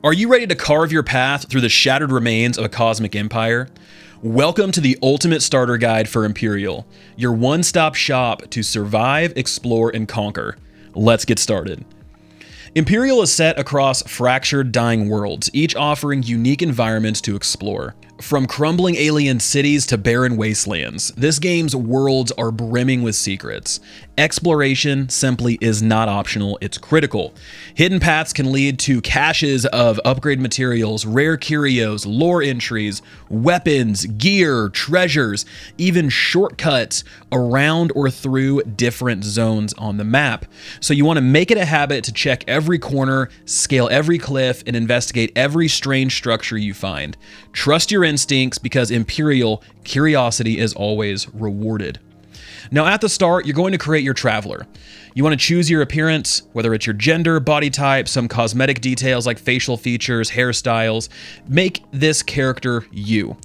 Are you ready to carve your path through the shattered remains of a cosmic empire? Welcome to the ultimate starter guide for Empyreal, your one-stop shop to survive, explore, and conquer. Let's get started. Empyreal is set across fractured, dying worlds, each offering unique environments to explore. From crumbling alien cities to barren wastelands, this game's worlds are brimming with secrets. Exploration simply is not optional, it's critical. Hidden paths can lead to caches of upgrade materials, rare curios, lore entries, weapons, gear, treasures, even shortcuts around or through different zones on the map. So you want to make it a habit to check every corner, scale every cliff, and investigate every strange structure you find. Trust your instincts because Empyreal curiosity is always rewarded. Now at the start, you're going to create your traveler. You want to choose your appearance, whether it's your gender, body type, some cosmetic details like facial features, hairstyles. Make this character you.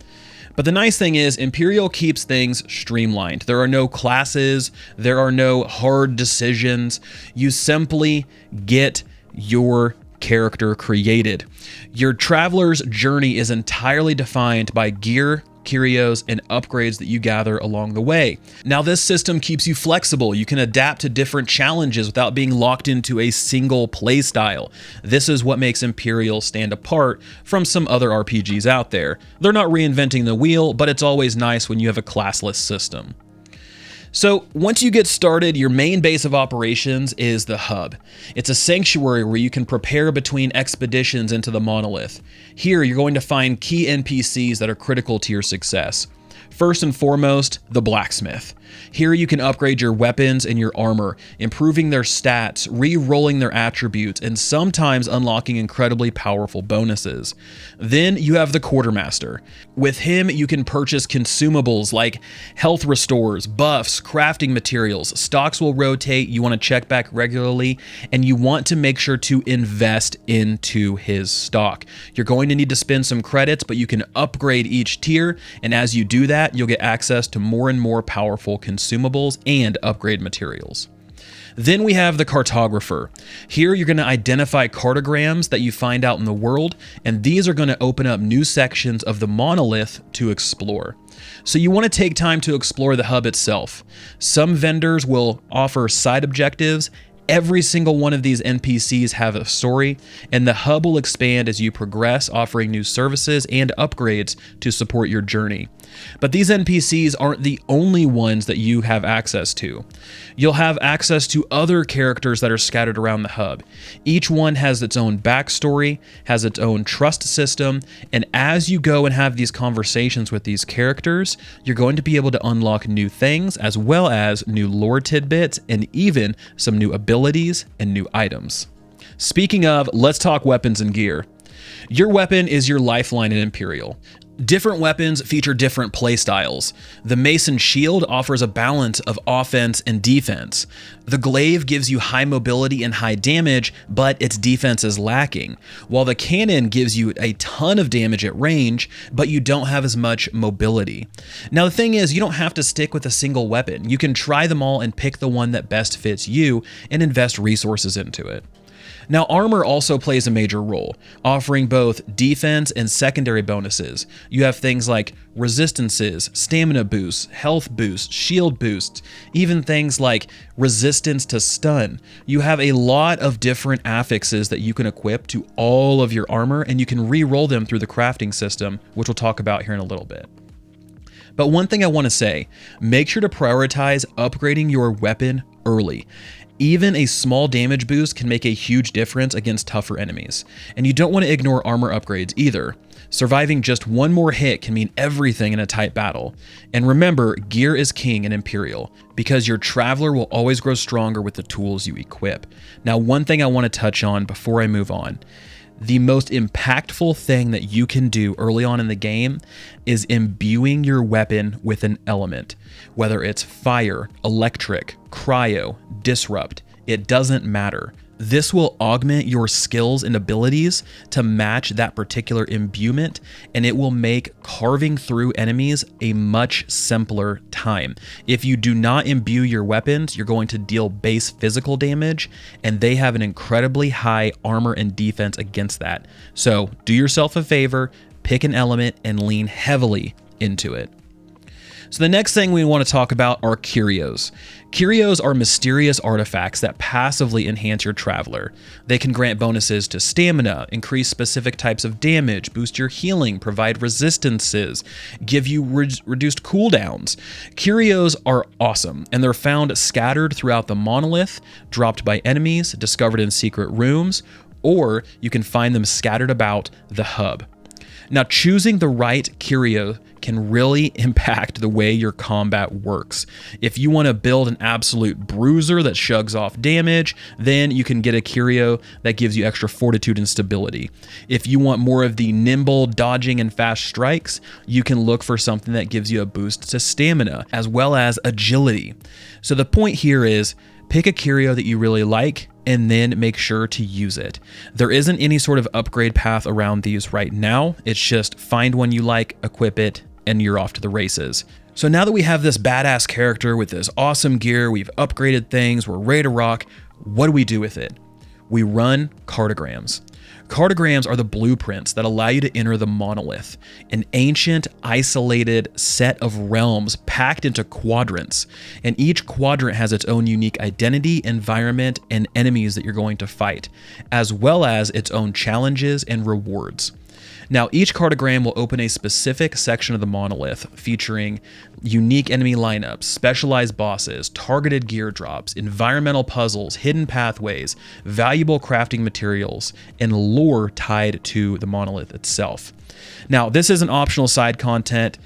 But the nice thing is Empyreal keeps things streamlined. There are no classes, there are no hard decisions. You simply get your character created. Your traveler's journey is entirely defined by gear, curios, and upgrades that you gather along the way. Now, this system keeps you flexible. You can adapt to different challenges without being locked into a single playstyle. This is what makes Empyreal stand apart from some other RPGs out there. They're not reinventing the wheel, but it's always nice when you have a classless system. So once you get started, your main base of operations is the hub. It's a sanctuary where you can prepare between expeditions into the monolith. Here, you're going to find key NPCs that are critical to your success. First and foremost, the blacksmith. Here you can upgrade your weapons and your armor, improving their stats, re-rolling their attributes, and sometimes unlocking incredibly powerful bonuses. Then you have the quartermaster. With him, you can purchase consumables like health restores, buffs, crafting materials. Stocks will rotate, you want to check back regularly, and you want to make sure to invest into his stock. You're going to need to spend some credits, but you can upgrade each tier, and as you do that, you'll get access to more and more powerful consumables and upgrade materials. Then we have the cartographer. Here you're going to identify cartograms that you find out in the world, and these are going to open up new sections of the monolith to explore. So you want to take time to explore the hub itself. Some vendors will offer side objectives. Every single one of these NPCs have a story, and the hub will expand as you progress, offering new services and upgrades to support your journey. But these NPCs aren't the only ones that you have access to. You'll have access to other characters that are scattered around the hub. Each one has its own backstory, has its own trust system, and as you go and have these conversations with these characters, you're going to be able to unlock new things as well as new lore tidbits and even some new abilities and new items. Speaking of, let's talk weapons and gear. Your weapon is your lifeline in Empyreal. Different weapons feature different playstyles. The Mason Shield offers a balance of offense and defense. The Glaive gives you high mobility and high damage, but its defense is lacking, while the Cannon gives you a ton of damage at range, but you don't have as much mobility. Now the thing is, you don't have to stick with a single weapon. You can try them all and pick the one that best fits you and invest resources into it. Now, armor also plays a major role, offering both defense and secondary bonuses. You have things like resistances, stamina boosts, health boosts, shield boosts, even things like resistance to stun. You have a lot of different affixes that you can equip to all of your armor, and you can re-roll them through the crafting system, which we'll talk about here in a little bit. But one thing I want to say, make sure to prioritize upgrading your weapon early. Even a small damage boost can make a huge difference against tougher enemies. And you don't want to ignore armor upgrades either. Surviving just one more hit can mean everything in a tight battle. And remember, gear is king in Empyreal, because your traveler will always grow stronger with the tools you equip. Now, one thing I want to touch on before I move on. The most impactful thing that you can do early on in the game is imbuing your weapon with an element. Whether it's fire, electric, cryo, disrupt, it doesn't matter. This will augment your skills and abilities to match that particular imbuement, and it will make carving through enemies a much simpler time. If you do not imbue your weapons, you're going to deal base physical damage, and they have an incredibly high armor and defense against that. So do yourself a favor, pick an element, and lean heavily into it. So the next thing we want to talk about are curios. Curios are mysterious artifacts that passively enhance your traveler. They can grant bonuses to stamina, increase specific types of damage, boost your healing, provide resistances, give you reduced cooldowns. Curios are awesome, and they're found scattered throughout the monolith, dropped by enemies, discovered in secret rooms, or you can find them scattered about the hub. Now, choosing the right curio can really impact the way your combat works. If you want to build an absolute bruiser that shrugs off damage, then you can get a curio that gives you extra fortitude and stability. If you want more of the nimble dodging and fast strikes, you can look for something that gives you a boost to stamina as well as agility. So the point here is pick a curio that you really like and then make sure to use it. There isn't any sort of upgrade path around these right now. It's just find one you like, equip it, and you're off to the races. So now that we have this badass character with this awesome gear, we've upgraded things, we're ready to rock, what do we do with it? We run cartograms. Cartograms are the blueprints that allow you to enter the monolith, an ancient, isolated set of realms packed into quadrants, and each quadrant has its own unique identity, environment, and enemies that you're going to fight, as well as its own challenges and rewards. Now, each cartogram will open a specific section of the monolith featuring unique enemy lineups, specialized bosses, targeted gear drops, environmental puzzles, hidden pathways, valuable crafting materials, and lore tied to the monolith itself. Now, this isn't optional side content.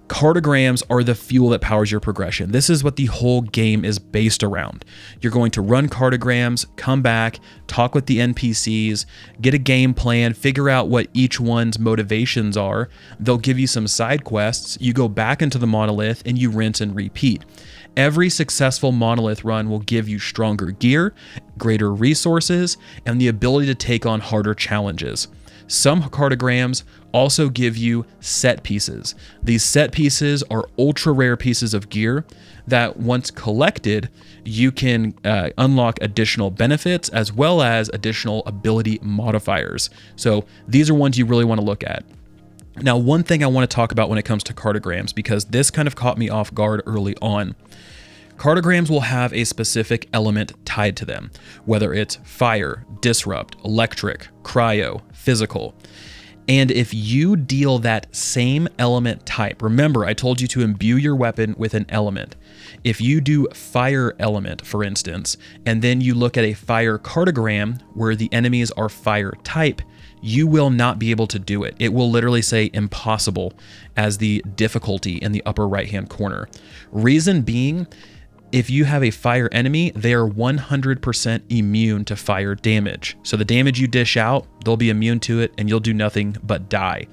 Cartograms are the fuel that powers your progression. This is what the whole game is based around. You're going to run cartograms, come back, talk with the NPCs, get a game plan, figure out what each one's motivations are. They'll give you some side quests. You go back into the monolith and you rinse and repeat. Every successful monolith run will give you stronger gear, greater resources, and the ability to take on harder challenges. Some cartograms also give you set pieces. These set pieces are ultra rare pieces of gear that once collected, you can unlock additional benefits as well as additional ability modifiers. So these are ones you really want to look at. Now, one thing I want to talk about when it comes to cartograms, because this kind of caught me off guard early on. Cartograms will have a specific element tied to them, whether it's fire, disrupt, electric, cryo, physical. And if you deal that same element type, remember I told you to imbue your weapon with an element. If you do fire element, for instance, and then you look at a fire cartogram where the enemies are fire type, you will not be able to do it. It will literally say impossible as the difficulty in the upper right-hand corner. Reason being, if you have a fire enemy, they are 100% immune to fire damage. So the damage you dish out, they'll be immune to it and you'll do nothing but die.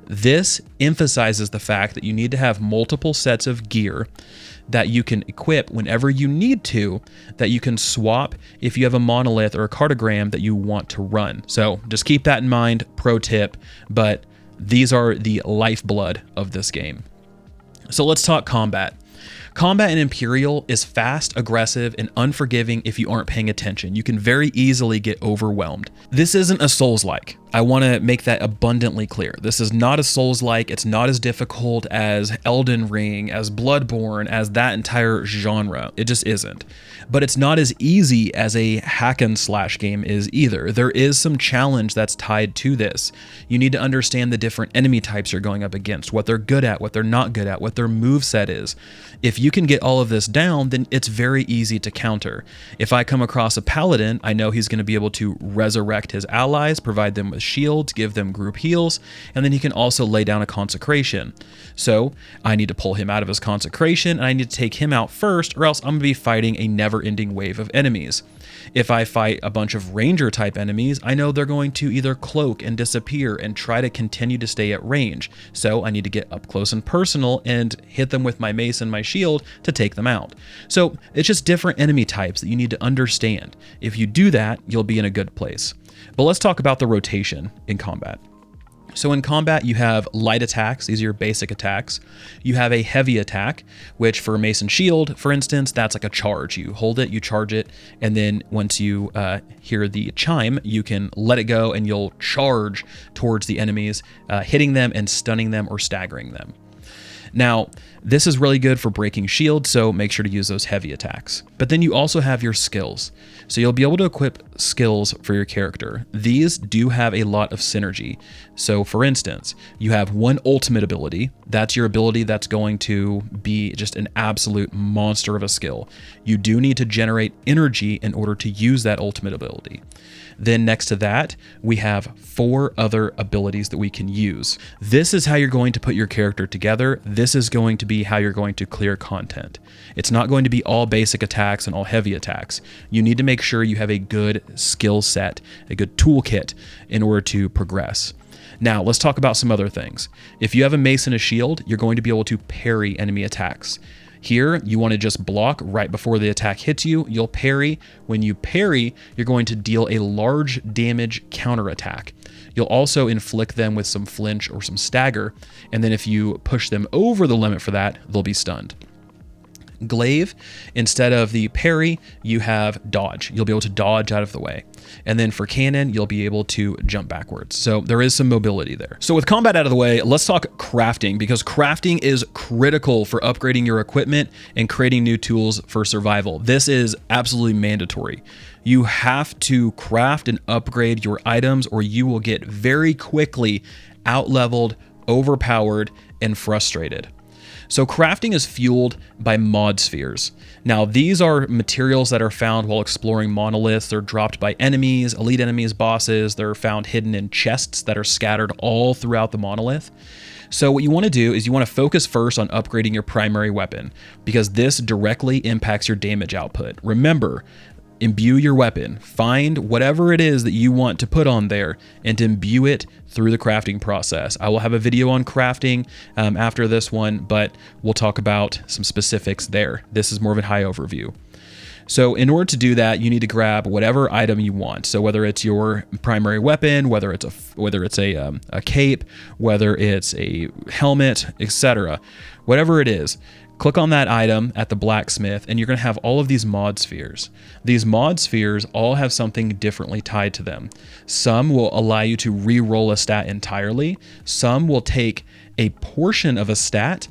This emphasizes the fact that you need to have multiple sets of gear that you can equip whenever you need to, that you can swap if you have a monolith or a cartogram that you want to run. So just keep that in mind, pro tip, but these are the lifeblood of this game. So let's talk combat. Combat in Empyreal is fast, aggressive, and unforgiving if you aren't paying attention. You can very easily get overwhelmed. This isn't a Souls-like. I want to make that abundantly clear. This is not a Souls-like. It's not as difficult as Elden Ring, as Bloodborne, as that entire genre. It just isn't. But it's not as easy as a hack and slash game is either. There is some challenge that's tied to this. You need to understand the different enemy types you're going up against, what they're good at, what they're not good at, what their moveset is. If you can get all of this down, then it's very easy to counter. If I come across a paladin, I know he's going to be able to resurrect his allies, provide them with with shields, give them group heals, and then he can also lay down a consecration. So I need to pull him out of his consecration, and I need to take him out first, or else I'm going to be fighting a never-ending wave of enemies. If I fight a bunch of ranger type enemies, I know they're going to either cloak and disappear and try to continue to stay at range. So I need to get up close and personal and hit them with my mace and my shield to take them out. So it's just different enemy types that you need to understand. If you do that, you'll be in a good place. But let's talk about the rotation in combat. So in combat, you have light attacks. These are your basic attacks. You have a heavy attack, which for mace and shield, for instance, that's like a charge. You hold it, you charge it, and then once you hear the chime, you can let it go and you'll charge towards the enemies, hitting them and stunning them or staggering them. Now, this is really good for breaking shields, so make sure to use those heavy attacks. But then you also have your skills. So you'll be able to equip skills for your character. These do have a lot of synergy. So for instance, you have one ultimate ability. That's your ability that's going to be just an absolute monster of a skill. You do need to generate energy in order to use that ultimate ability. Then next to that, we have 4 other abilities that we can use. This is how you're going to put your character together. This is going to be how you're going to clear content. It's not going to be all basic attacks and all heavy attacks. You need to make sure you have a good skill set, a good toolkit in order to progress. Now, let's talk about some other things. If you have a mace and a shield, you're going to be able to parry enemy attacks. Here, you want to just block right before the attack hits you. You'll parry. When you parry, you're going to deal a large damage counterattack. You'll also inflict them with some flinch or some stagger, and then if you push them over the limit for that, they'll be stunned. Glaive, instead of the parry, you have dodge. You'll be able to dodge out of the way. And then for cannon, you'll be able to jump backwards. So there is some mobility there. So with combat out of the way, let's talk crafting, because crafting is critical for upgrading your equipment and creating new tools for survival. This is absolutely mandatory. You have to craft and upgrade your items, or you will get very quickly out-leveled, overpowered, and frustrated. So crafting is fueled by mod spheres. Now, these are materials that are found while exploring monoliths. They're dropped by enemies, elite enemies, bosses. They're found hidden in chests that are scattered all throughout the monolith. So what you want to do is you want to focus first on upgrading your primary weapon, because this directly impacts your damage output. Remember, imbue your weapon. Find whatever it is that you want to put on there and imbue it through the crafting process. I will have a video on crafting after this one, but we'll talk about some specifics there. This is more of a high overview. So in order to do that, you need to grab whatever item you want. So whether it's your primary weapon, whether it's a cape, whether it's a helmet, etc., whatever it is, click on that item at the blacksmith, and you're going to have all of these mod spheres. These mod spheres all have something differently tied to them. Some will allow you to re-roll a stat entirely. Some will take a portion of a stat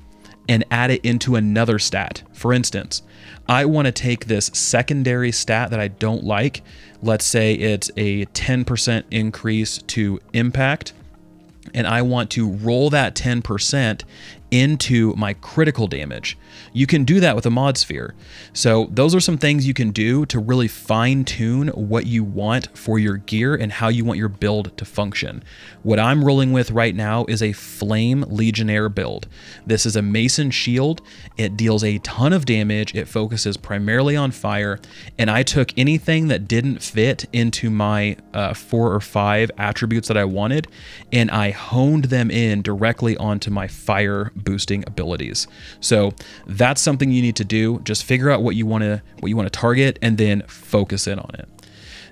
and add it into another stat. For instance, I want to take this secondary stat that I don't like. Let's say it's a 10% increase to impact, and I want to roll that 10% into my critical damage. You can do that with a mod sphere. So those are some things you can do to really fine tune what you want for your gear and how you want your build to function. What I'm rolling with right now is a Flame Legionnaire build. This is a Mason shield. It deals a ton of damage. It focuses primarily on fire. And I took anything that didn't fit into my 4 or 5 attributes that I wanted, and I honed them in directly onto my fire boosting abilities. So that's something you need to do. Just figure out what you want to target and then focus in on it.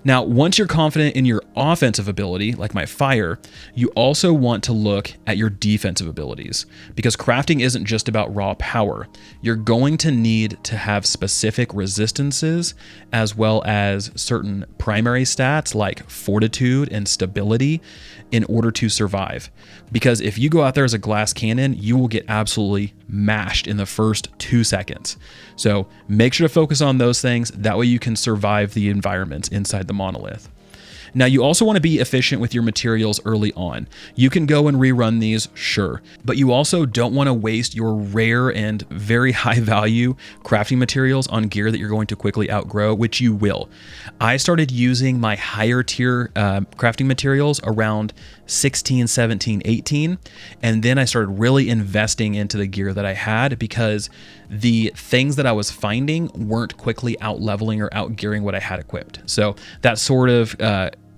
Now, once you're confident in your offensive ability, like my fire, you also want to look at your defensive abilities, because crafting isn't just about raw power. You're going to need to have specific resistances as well as certain primary stats like fortitude and stability in order to survive. Because if you go out there as a glass cannon, you will get absolutely mashed in the first 2 seconds. So make sure to focus on those things. That way you can survive the environments inside the monolith. Now, you also want to be efficient with your materials early on. You can go and rerun these, sure, but you also don't want to waste your rare and very high value crafting materials on gear that you're going to quickly outgrow, which you will. I started using my higher tier crafting materials around 16, 17, 18, and then I started really investing into the gear that I had because the things that I was finding weren't quickly out leveling or out gearing what I had equipped. So that sort of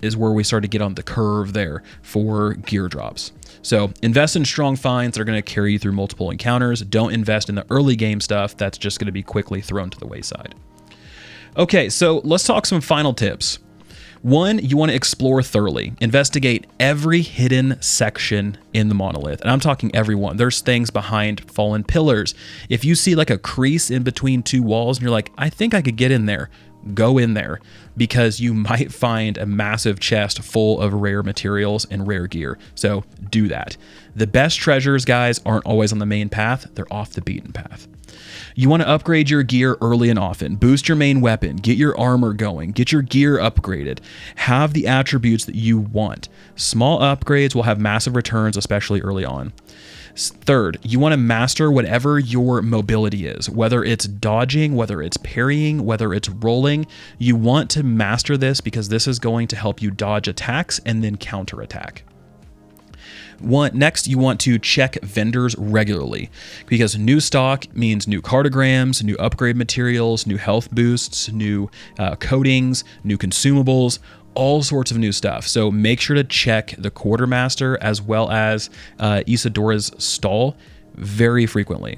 is where we started to get on the curve there for gear drops. So invest in strong finds that are going to carry you through multiple encounters. Don't invest in the early game stuff that's just going to be quickly thrown to the wayside. Okay, so let's talk some final tips. One, you want to explore thoroughly. Investigate every hidden section in the monolith. And I'm talking every one. There's things behind fallen pillars. If you see like a crease in between two walls and you're like, I think I could get in there, go in there, because you might find a massive chest full of rare materials and rare gear. So do that. The best treasures, guys, aren't always on the main path. They're off the beaten path. You want to upgrade your gear early and often. Boost your main weapon, get your armor going, get your gear upgraded, have the attributes that you want. Small upgrades will have massive returns, especially early on. Third, you want to master whatever your mobility is, whether it's dodging, whether it's parrying, whether it's rolling. You want to master this because this is going to help you dodge attacks and then counterattack. Next, you want to check vendors regularly because new stock means new cartograms, new upgrade materials, new health boosts, new coatings, new consumables, all sorts of new stuff. So make sure to check the quartermaster as well as Isadora's stall very frequently.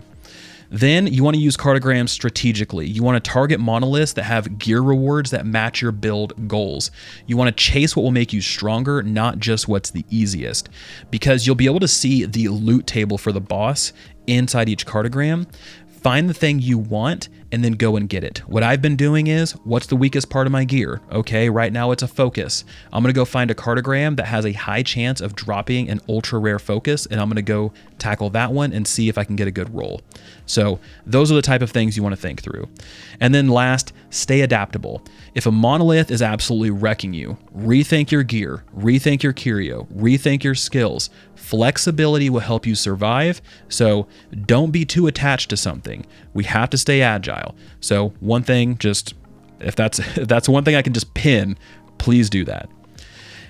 Then you want to use cartograms strategically. You want to target monoliths that have gear rewards that match your build goals. You want to chase what will make you stronger, not just what's the easiest, because you'll be able to see the loot table for the boss inside each cartogram. Find the thing you want and then go and get it. What I've been doing is, what's the weakest part of my gear? Okay, right now it's a focus. I'm gonna go find a cartogram that has a high chance of dropping an ultra rare focus, and I'm gonna go tackle that one and see if I can get a good roll. So those are the type of things you wanna think through. And then last, stay adaptable. If a monolith is absolutely wrecking you, rethink your gear, rethink your curio, rethink your skills. Flexibility will help you survive, so don't be too attached to something. We have to stay agile. So one thing, just if that's one thing I can just pin, please do that.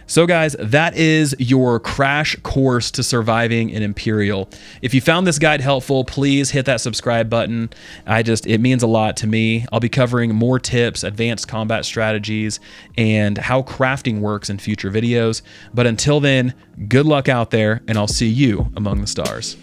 So guys, that is your crash course to surviving in Empyreal. If you found this guide helpful, please hit that subscribe button. It means a lot to me. I'll be covering more tips, advanced combat strategies, and how crafting works in future videos. But until then, good luck out there, and I'll see you among the stars.